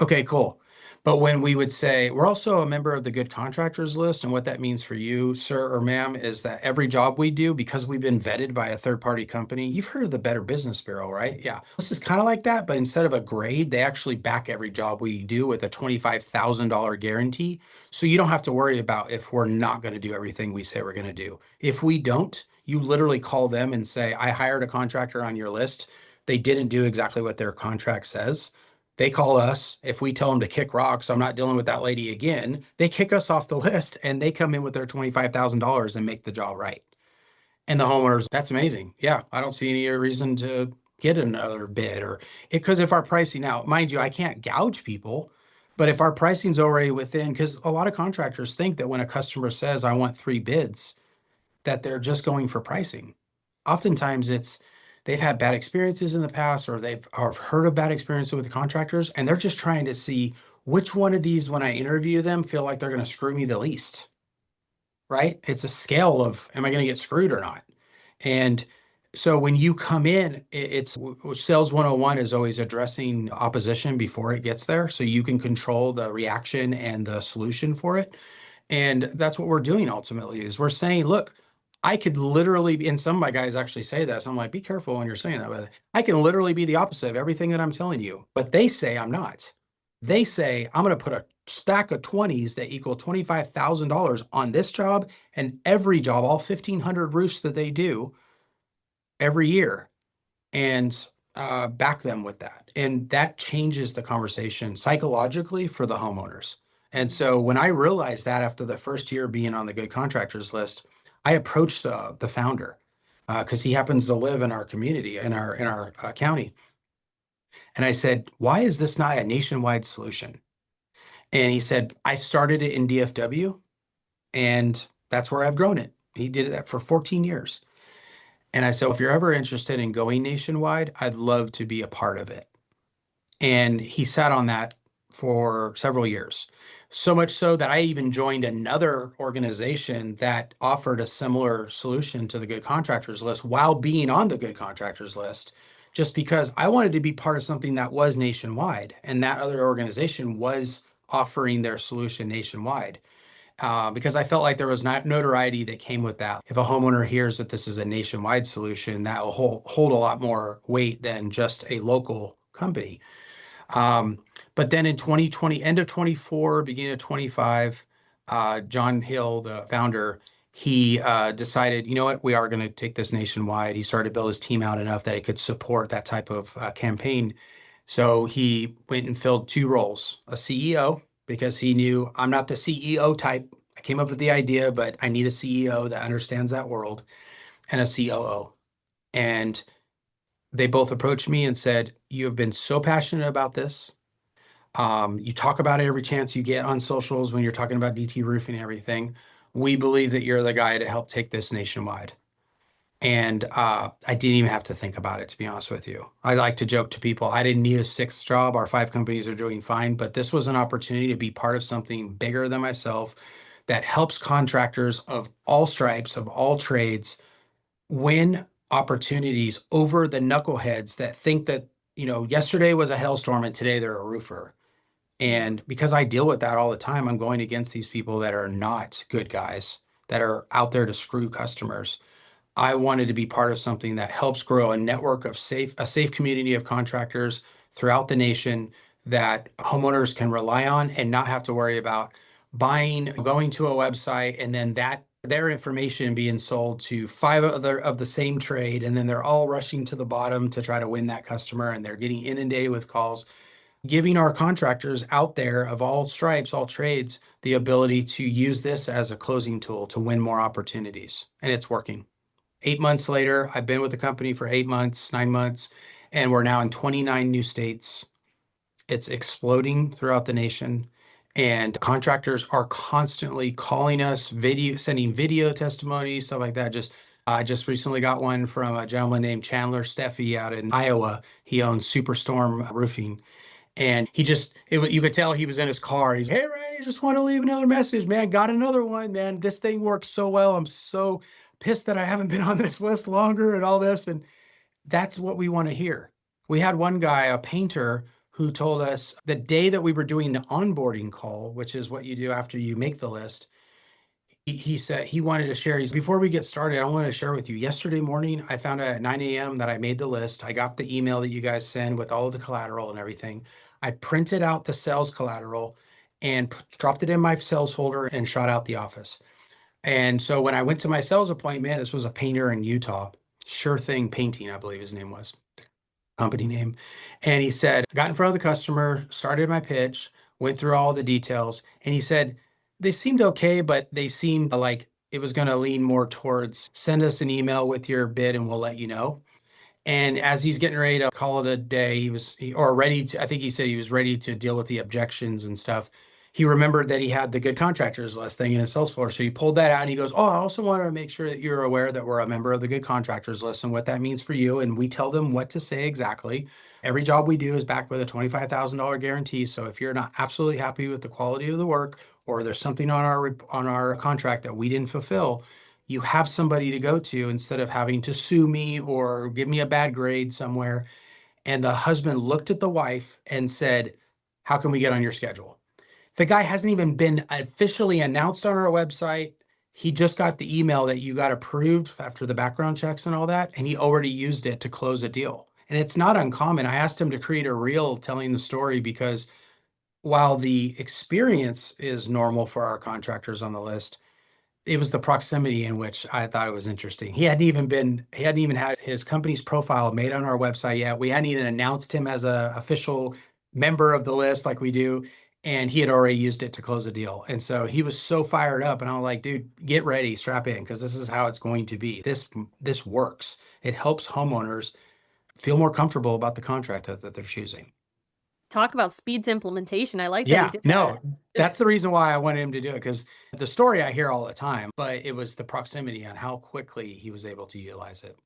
okay, cool. But when we would say, we're also a member of the good contractors list, and what that means for you, sir or ma'am, is that every job we do, because we've been vetted by a third party company, you've heard of the Better Business Bureau, right? Yeah. This is kind of like that, but instead of a grade, they actually back every job we do with a $25,000 guarantee. So you don't have to worry about if we're not going to do everything we say we're going to do. If we don't, you literally call them and say, I hired a contractor on your list. They didn't do exactly what their contract says. They call us. If we tell them to kick rocks, I'm not dealing with that lady again. They kick us off the list and they come in with their $25,000 and make the job right. And the homeowners, that's amazing. Yeah, I don't see any reason to get another bid or because if our pricing now, mind you, I can't gouge people, but if our pricing's already within, because a lot of contractors think that when a customer says, I want 3 bids, that they're just going for pricing. Oftentimes it's they've had bad experiences in the past or they've or heard of bad experiences with the contractors and they're just trying to see which one of these when I interview them feel like they're going to screw me the least, right? It's a scale of am I going to get screwed or not? And so when you come in, it's sales 101 is always addressing opposition before it gets there so you can control the reaction and the solution for it. And that's what we're doing ultimately is we're saying, look, I could literally be, and some of my guys actually say this. I'm like, be careful when you're saying that, but I can literally be the opposite of everything that I'm telling you. But they say I'm not. They say I'm going to put a stack of 20s that equal $25,000 on this job and every job, all 1,500 roofs that they do every year and back them with that. And that changes the conversation psychologically for the homeowners. And so when I realized that after the first year being on the good contractors list, I approached the founder. because he happens to live in our community, in our county. And I said, why is this not a nationwide solution? And he said, I started it in DFW, and that's where I've grown it. He did that for 14 years. And I said, if you're ever interested in going nationwide, I'd love to be a part of it. And he sat on that for several years. So much so that I even joined another organization that offered a similar solution to the Good Contractors list while being on the Good Contractors list, just because I wanted to be part of something that was nationwide. And that other organization was offering their solution nationwide. Because I felt like there was not notoriety that came with that. If a homeowner hears that this is a nationwide solution, that will hold a lot more weight than just a local company. But then in 2020, end of 24, beginning of 25, John Hill, the founder, he decided, you know what, we are going to take this nationwide. He started to build his team out enough that it could support that type of campaign. So he went and filled two roles, a CEO, because he knew I'm not the CEO type. I came up with the idea, but I need a CEO that understands that world, and a COO. And they both approached me and said, you have been so passionate about this. You talk about it every chance you get on socials when you're talking about DT roofing and everything. We believe that you're the guy to help take this nationwide. And I didn't even have to think about it, to be honest with you. I like to joke to people, I didn't need a sixth job. Our 5 companies are doing fine, but this was an opportunity to be part of something bigger than myself that helps contractors of all stripes, of all trades, win opportunities over the knuckleheads that think that, yesterday was a hailstorm and today they're a roofer. And because I deal with that all the time, I'm going against these people that are not good guys, that are out there to screw customers. I wanted to be part of something that helps grow a network of a safe community of contractors throughout the nation that homeowners can rely on and not have to worry about going to a website, and then their information being sold to 5 other of the same trade, and then they're all rushing to the bottom to try to win that customer, and they're getting inundated with calls. Giving our contractors out there of all stripes, all trades, the ability to use this as a closing tool to win more opportunities. And it's working. 8 months later, I've been with the company for 8 months, 9 months, and we're now in 29 new states. It's exploding throughout the nation. And contractors are constantly calling us, sending video testimonies, stuff like that. I just recently got one from a gentleman named Chandler Steffi out in Iowa. He owns Superstorm Roofing. And you could tell he was in his car. He's, hey, Ray, just want to leave another message, man. Got another one, man. This thing works so well. I'm so pissed that I haven't been on this list longer and all this. And that's what we want to hear. We had one guy, a painter, who told us the day that we were doing the onboarding call, which is what you do after you make the list. He said he wanted to share. Before we get started, I want to share with you. Yesterday morning, I found out at 9 a.m. that I made the list. I got the email that you guys send with all of the collateral and everything. I printed out the sales collateral and dropped it in my sales folder and shot out the office. And so when I went to my sales appointment, this was a painter in Utah, Sure Thing Painting, I believe his name was, company name. And he said, I got in front of the customer, started my pitch, went through all the details. And he said, they seemed okay, but they seemed like it was going to lean more towards send us an email with your bid and we'll let you know. And as he's getting ready to call it a day, I think he said he was ready to deal with the objections and stuff. He remembered that he had the Good Contractors list thing in his sales floor. So he pulled that out and he goes, oh, I also want to make sure that you're aware that we're a member of the Good Contractors list and what that means for you. And we tell them what to say exactly. Every job we do is backed with a $25,000 guarantee. So if you're not absolutely happy with the quality of the work, or there's something on our contract that we didn't fulfill, you have somebody to go to instead of having to sue me or give me a bad grade somewhere. And the husband looked at the wife and said, how can we get on your schedule? The guy hasn't even been officially announced on our website. He just got the email that you got approved after the background checks and all that, and he already used it to close a deal. And it's not uncommon. I asked him to create a reel telling the story because while the experience is normal for our contractors on the list, it was the proximity in which I thought it was interesting. He hadn't even had his company's profile made on our website yet. We hadn't even announced him as an official member of the list like we do. and he had already used it to close a deal. And so he was so fired up, and I'm like, dude, get ready, strap in, because this is how it's going to be. This works. It helps homeowners feel more comfortable about the contract that they're choosing. Talk about speed to implementation. I like that he Yeah, did that. no, that's the reason why I wanted him to do it, because the story I hear all the time, but it was the proximity on how quickly he was able to utilize it.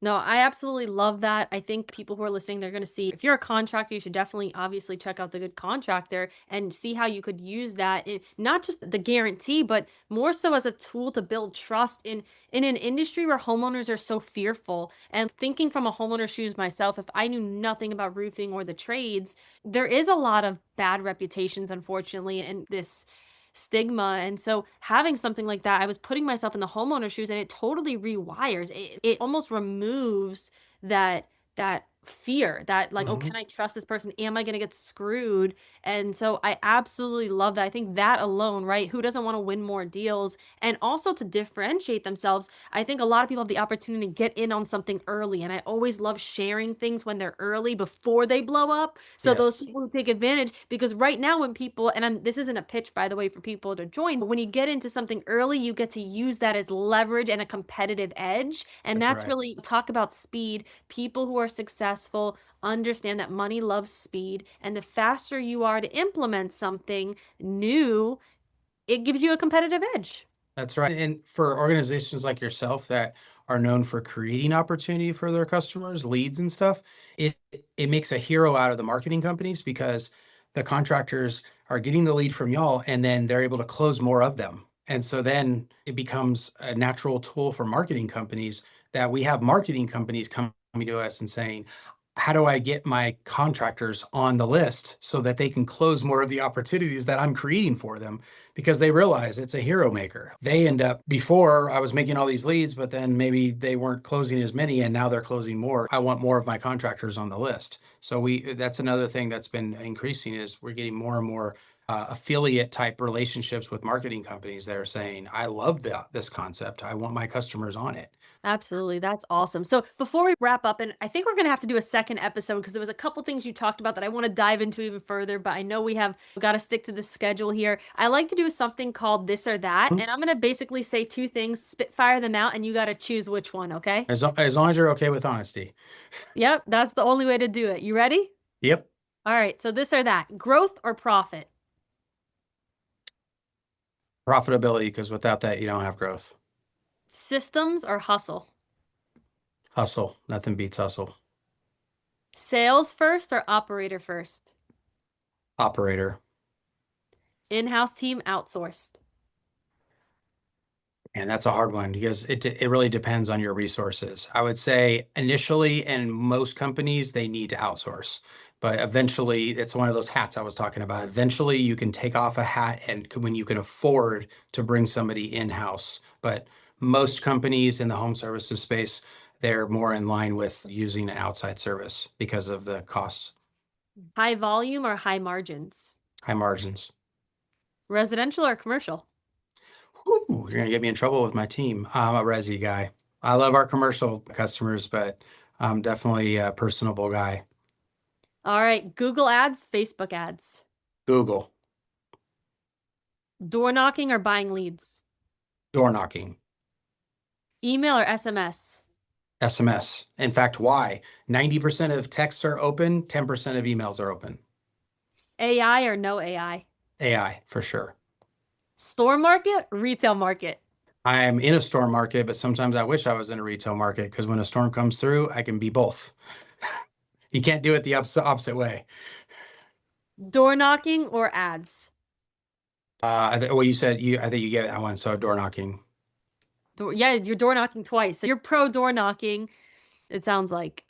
No, I absolutely love that. I think people who are listening, they're going to see if you're a contractor, you should definitely obviously check out the good contractor and see how you could use that in not just the guarantee, but more so as a tool to build trust in an industry where homeowners are so fearful. And thinking from a homeowner's shoes myself, if I knew nothing about roofing or the trades, there is a lot of bad reputations, unfortunately, in this stigma. And so having something like that, I was putting myself in the homeowner's shoes and it totally rewires. It almost removes that fear that like, oh, Mhm. can I trust this person? Am I going to get screwed? And so I absolutely love that. I think that alone, right? Who doesn't want to win more deals? And also to differentiate themselves, I think a lot of people have the opportunity to get in on something early. And I always love sharing things when they're early before they blow up. So those Yes, people who take advantage, because right now when people, and this isn't a pitch by the way for people to join, but when you get into something early, you get to use that as leverage and a competitive edge. And that's that's right. really talk about speed. People who are successful understand that money loves speed. And the faster you are to implement something new, it gives you a competitive edge. That's right. And for organizations like yourself that are known for creating opportunity for their customers, leads and stuff, it it makes a hero out of the marketing companies, because the contractors are getting the lead from y'all, and then they're able to close more of them. And so then it becomes a natural tool for marketing companies, that we have marketing companies coming to us and saying, how do I get my contractors on the list so that they can close more of the opportunities that I'm creating for them? Because they realize it's a hero maker. They end up, before I was making all these leads, but then maybe they weren't closing as many, and now they're closing more. I want more of my contractors on the list. So that's another thing that's been increasing, is we're getting more and more affiliate type relationships with marketing companies that are saying, I love this concept. I want my customers on it. Absolutely. That's awesome. So before we wrap up, and I think we're going to have to do a second episode because there was a couple things you talked about that I want to dive into even further, but I know we got to stick to the schedule here. I like to do something called this or that, and I'm going to basically say two things, spitfire them out, and you got to choose which one. Okay. As long as you're okay with honesty. Yep. That's the only way to do it. You ready? Yep. All right. So this or that, growth or profit, Profitability, because without that, you don't have growth. systems or hustle, Hustle. Nothing beats hustle. sales first or operator first, Operator. in-house team outsourced. And that's a hard one, because it really depends on your resources. I would say initially, in most companies, they need to outsource, but eventually, it's one of those hats I was talking about. Eventually, you can take off a hat, and when you can afford to bring somebody in-house. But most companies in the home services space, they're more in line with using an outside service because of the costs, High volume or high margins, high margins. residential or commercial. Whew, you're gonna get me in trouble with my team. I'm a resi guy. I love our commercial customers, but I'm definitely a personable guy. All right, Google ads, Facebook ads, Google, door knocking or buying leads, door knocking, email or SMS, SMS. In fact, why? 90% of texts are open, 10% of emails are open. AI or no AI, AI, for sure. store market, retail market, I'm in a storm market, but sometimes I wish I was in a retail market, because when a storm comes through, I can be both. You can't do it the opposite way. door knocking or ads. Well, you said I think you get that one. So door knocking. Yeah, you're door knocking twice. So you're pro door knocking, it sounds like.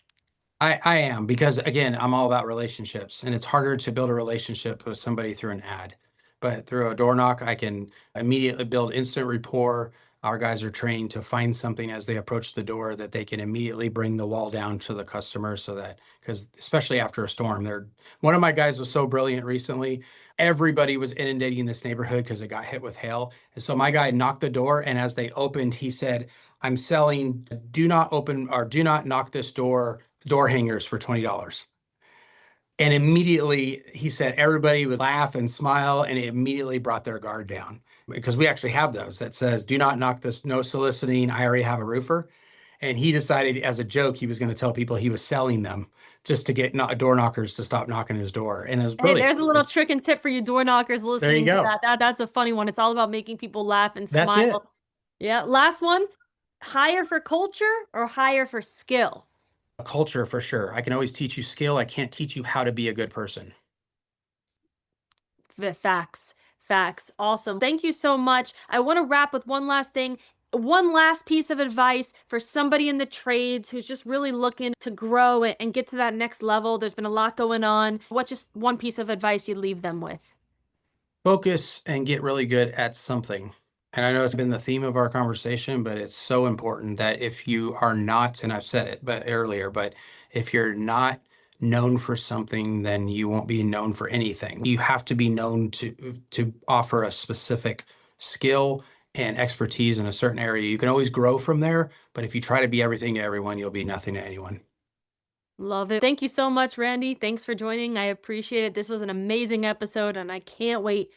I am, because again, I'm all about relationships, and it's harder to build a relationship with somebody through an ad. But through a door knock, I can immediately build instant rapport. Our guys are trained to find something as they approach the door that they can immediately bring the wall down to the customer, so that, because especially after a storm, one of my guys was so brilliant recently. Everybody was inundating this neighborhood because it got hit with hail. And so my guy knocked the door, and as they opened, he said, I'm selling, do not open or do not knock this door hangers for $20. And immediately he said everybody would laugh and smile, and it immediately brought their guard down because we actually have those that says, do not knock this, no soliciting. I already have a roofer. And he decided as a joke, he was going to tell people he was selling them just to get door knockers to stop knocking his door. And it was Hey, brilliant. there's a little trick and tip for you door knockers There you listening to go. that. That's a funny one. It's all about making people laugh and That's it. smile. Yeah. Last one. Hire for culture or hire for skill? A culture for sure. I can always teach you skill. I can't teach you how to be a good person. Facts. Facts. Awesome. Thank you so much. I want to wrap with one last thing. One last piece of advice for somebody in the trades who's just really looking to grow and get to that next level. There's been a lot going on. What just one piece of advice you'd leave them with? Focus and get really good at something. And I know it's been the theme of our conversation, but it's so important that if you are not, and I've said it but earlier, but if you're not known for something, then you won't be known for anything. You have to be known to offer a specific skill and expertise in a certain area. You can always grow from there, but if you try to be everything to everyone, you'll be nothing to anyone. Love it. Thank you so much, Randy. Thanks for joining. I appreciate it. This was an amazing episode, and I can't wait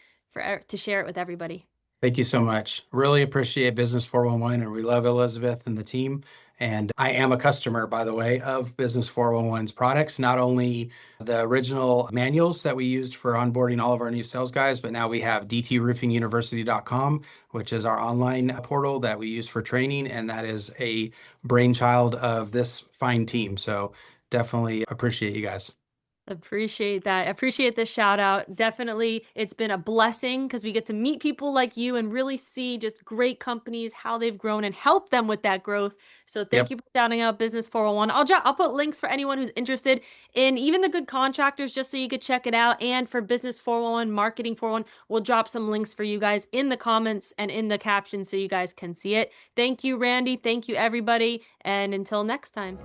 to share it with everybody. Thank you so much. Really appreciate Business 411, and we love Elizabeth and the team. And I am a customer, by the way, of Business 411's products, not only the original manuals that we used for onboarding all of our new sales guys, but now we have dtroofinganiversity.com, which is our online portal that we use for training. And that is a brainchild of this fine team. So definitely appreciate you guys. Appreciate that. Appreciate the shout out. Definitely, it's been a blessing because we get to meet people like you and really see just great companies, how they've grown and help them with that growth. So thank Yep. you for shouting out Business 401. I'll put links for anyone who's interested in even the good contractors just so you could check it out. And for Business 401, Marketing 401, we'll drop some links for you guys in the comments and in the caption so you guys can see it. Thank you, Randy. Thank you, everybody. And until next time.